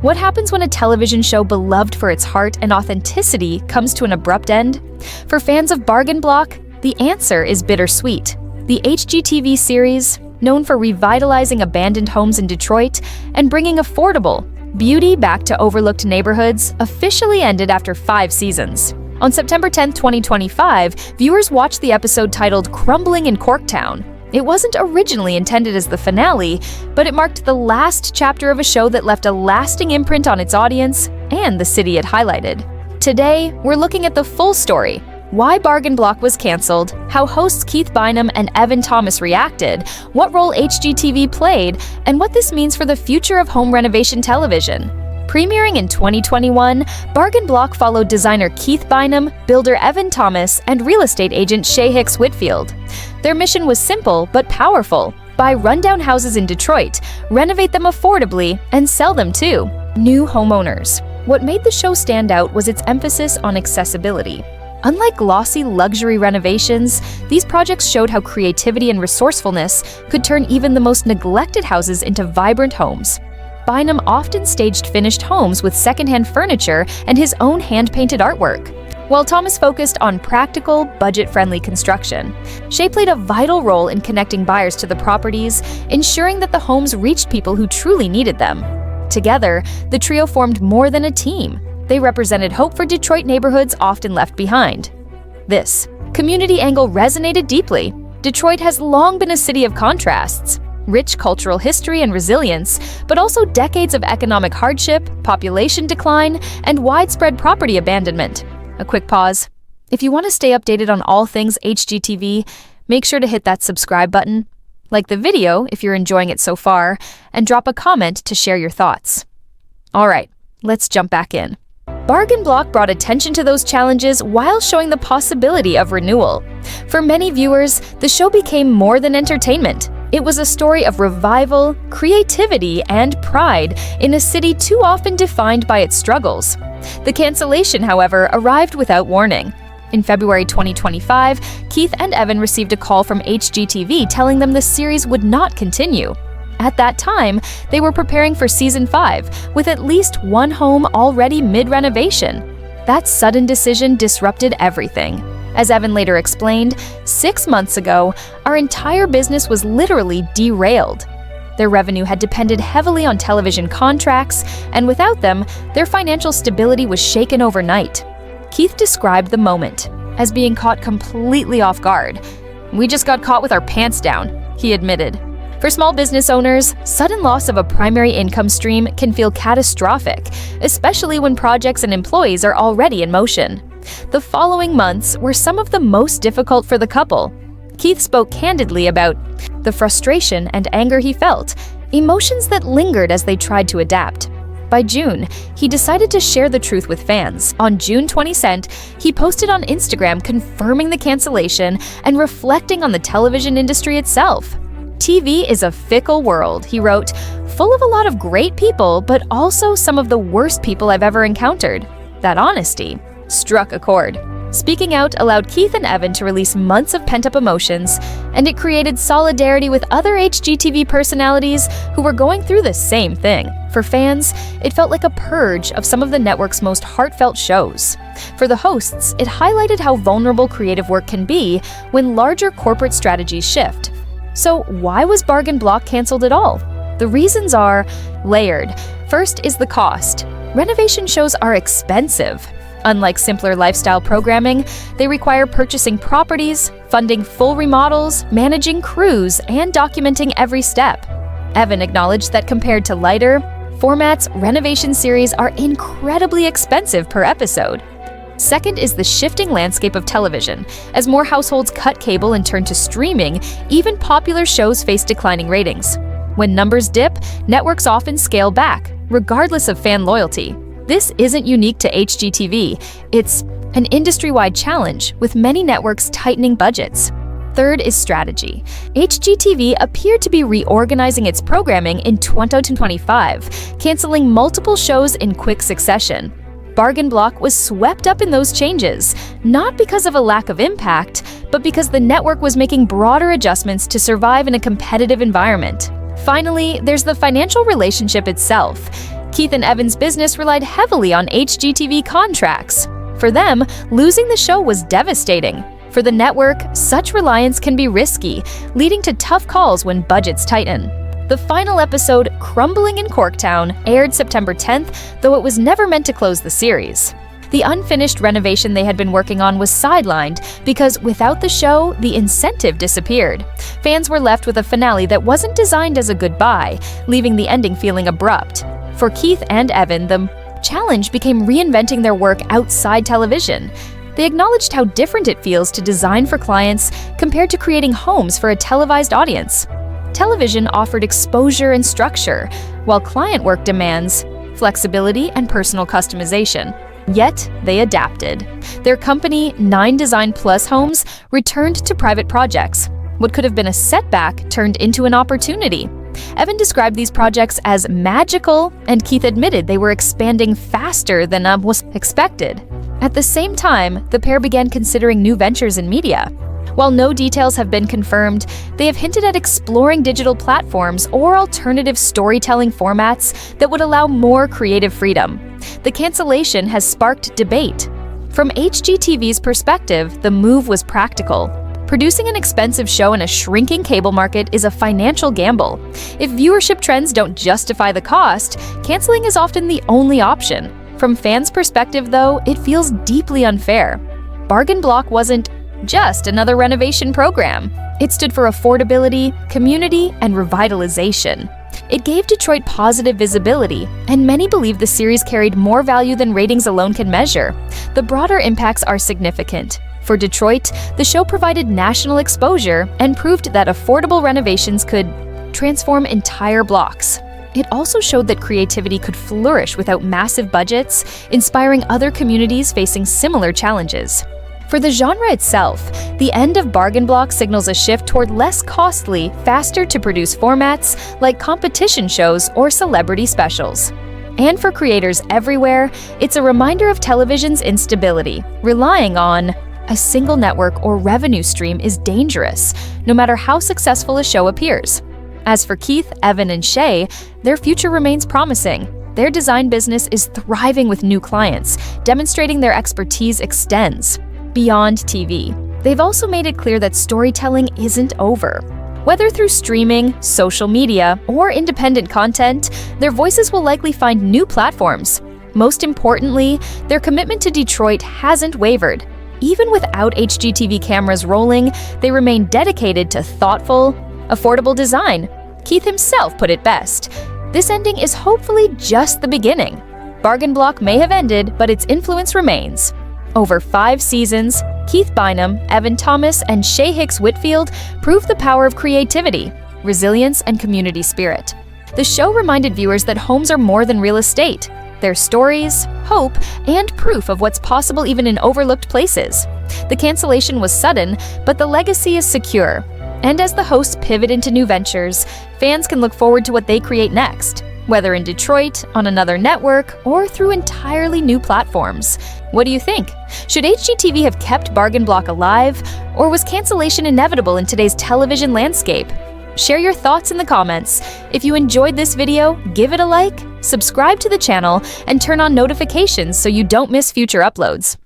What happens when a television show beloved for its heart and authenticity comes to an abrupt end? For fans of Bargain Block, the answer is bittersweet. The HGTV series, known for revitalizing abandoned homes in Detroit and bringing affordable beauty back to overlooked neighborhoods, officially ended after 5 seasons. On September 10, 2025, viewers watched the episode titled Crumbling in Corktown. It wasn't originally intended as the finale, but it marked the last chapter of a show that left a lasting imprint on its audience and the city it highlighted. Today, we're looking at the full story: why Bargain Block was canceled, how hosts Keith Bynum and Evan Thomas reacted, what role HGTV played, and what this means for the future of home renovation television. Premiering in 2021, Bargain Block followed designer Keith Bynum, builder Evan Thomas, and real estate agent Hicks-Whitfield. Their mission was simple but powerful: buy rundown houses in Detroit, renovate them affordably, and sell them to new homeowners. What made the show stand out was its emphasis on accessibility. Unlike glossy luxury renovations, these projects showed how creativity and resourcefulness could turn even the most neglected houses into vibrant homes. Bynum often staged finished homes with secondhand furniture and his own hand-painted artwork, while Thomas focused on practical, budget-friendly construction. Shea played a vital role in connecting buyers to the properties, ensuring that the homes reached people who truly needed them. Together, the trio formed more than a team. They represented hope for Detroit neighborhoods often left behind. This community angle resonated deeply. Detroit has long been a city of contrasts: rich cultural history and resilience, but also decades of economic hardship, population decline, and widespread property abandonment. A quick pause. If you want to stay updated on all things HGTV, make sure to hit that subscribe button, like the video if you're enjoying it so far, and drop a comment to share your thoughts. All right, let's jump back in. Bargain Block brought attention to those challenges while showing the possibility of renewal. For many viewers, the show became more than entertainment. It was a story of revival, creativity, and pride in a city too often defined by its struggles. The cancellation, however, arrived without warning. In February 2025, Keith and Evan received a call from HGTV telling them the series would not continue. At that time, they were preparing for Season 5, with at least one home already mid-renovation. That sudden decision disrupted everything. As Evan later explained, 6 months ago, our entire business was literally derailed. Their revenue had depended heavily on television contracts, and without them, their financial stability was shaken overnight. Keith described the moment as being caught completely off guard. "We just got caught with our pants down," he admitted. For small business owners, sudden loss of a primary income stream can feel catastrophic, especially when projects and employees are already in motion. The following months were some of the most difficult for the couple. Keith spoke candidly about the frustration and anger he felt, emotions that lingered as they tried to adapt. By June, he decided to share the truth with fans. On June 22nd, he posted on Instagram confirming the cancellation and reflecting on the television industry itself. "TV is a fickle world," he wrote, "full of a lot of great people, but also some of the worst people I've ever encountered." That honesty struck a chord. Speaking out allowed Keith and Evan to release months of pent-up emotions, and it created solidarity with other HGTV personalities who were going through the same thing. For fans, it felt like a purge of some of the network's most heartfelt shows. For the hosts, it highlighted how vulnerable creative work can be when larger corporate strategies shift. So why was Bargain Block canceled at all? The reasons are layered. First is the cost. Renovation shows are expensive. Unlike simpler lifestyle programming, they require purchasing properties, funding full remodels, managing crews, and documenting every step. Evan acknowledged that compared to lighter formats, renovation series are incredibly expensive per episode. Second is the shifting landscape of television. As more households cut cable and turn to streaming, even popular shows face declining ratings. When numbers dip, networks often scale back, regardless of fan loyalty. This isn't unique to HGTV. It's an industry-wide challenge, with many networks tightening budgets. Third is strategy. HGTV appeared to be reorganizing its programming in 2025, canceling multiple shows in quick succession. Bargain Block was swept up in those changes, not because of a lack of impact, but because the network was making broader adjustments to survive in a competitive environment. Finally, there's the financial relationship itself. Keith and Evan's business relied heavily on HGTV contracts. For them, losing the show was devastating. For the network, such reliance can be risky, leading to tough calls when budgets tighten. The final episode, Crumbling in Corktown, aired September 10th, though it was never meant to close the series. The unfinished renovation they had been working on was sidelined because without the show, the incentive disappeared. Fans were left with a finale that wasn't designed as a goodbye, leaving the ending feeling abrupt. For Keith and Evan, the challenge became reinventing their work outside television. They acknowledged how different it feels to design for clients compared to creating homes for a televised audience. Television offered exposure and structure, while client work demands flexibility and personal customization. Yet, they adapted. Their company, 9 Design Plus Homes, returned to private projects. What could have been a setback turned into an opportunity. Evan described these projects as magical, and Keith admitted they were expanding faster than was expected. At the same time, the pair began considering new ventures in media. While no details have been confirmed, they have hinted at exploring digital platforms or alternative storytelling formats that would allow more creative freedom. The cancellation has sparked debate. From HGTV's perspective, the move was practical. Producing an expensive show in a shrinking cable market is a financial gamble. If viewership trends don't justify the cost, canceling is often the only option. From fans' perspective, though, it feels deeply unfair. Bargain Block wasn't just another renovation program. It stood for affordability, community, and revitalization. It gave Detroit positive visibility, and many believe the series carried more value than ratings alone can measure. The broader impacts are significant. For Detroit, the show provided national exposure and proved that affordable renovations could transform entire blocks. It also showed that creativity could flourish without massive budgets, inspiring other communities facing similar challenges. For the genre itself, the end of Bargain Block signals a shift toward less costly, faster-to-produce formats like competition shows or celebrity specials. And for creators everywhere, it's a reminder of television's instability. Relying on a single network or revenue stream is dangerous, no matter how successful a show appears. As for Keith, Evan, and Shay, their future remains promising. Their design business is thriving with new clients, demonstrating their expertise extends beyond TV. They've also made it clear that storytelling isn't over. Whether through streaming, social media, or independent content, their voices will likely find new platforms. Most importantly, their commitment to Detroit hasn't wavered. Even without HGTV cameras rolling, they remain dedicated to thoughtful, affordable design. Keith himself put it best. This ending is hopefully just the beginning. Bargain Block may have ended, but its influence remains. Over 5 seasons, Keith Bynum, Evan Thomas, and Shay Hicks-Whitfield proved the power of creativity, resilience, and community spirit. The show reminded viewers that homes are more than real estate. They're stories, hope, and proof of what's possible even in overlooked places. The cancellation was sudden, but the legacy is secure. And as the hosts pivot into new ventures, fans can look forward to what they create next, whether in Detroit, on another network, or through entirely new platforms. What do you think? Should HGTV have kept Bargain Block alive, or was cancellation inevitable in today's television landscape? Share your thoughts in the comments. If you enjoyed this video, give it a like, subscribe to the channel, and turn on notifications so you don't miss future uploads.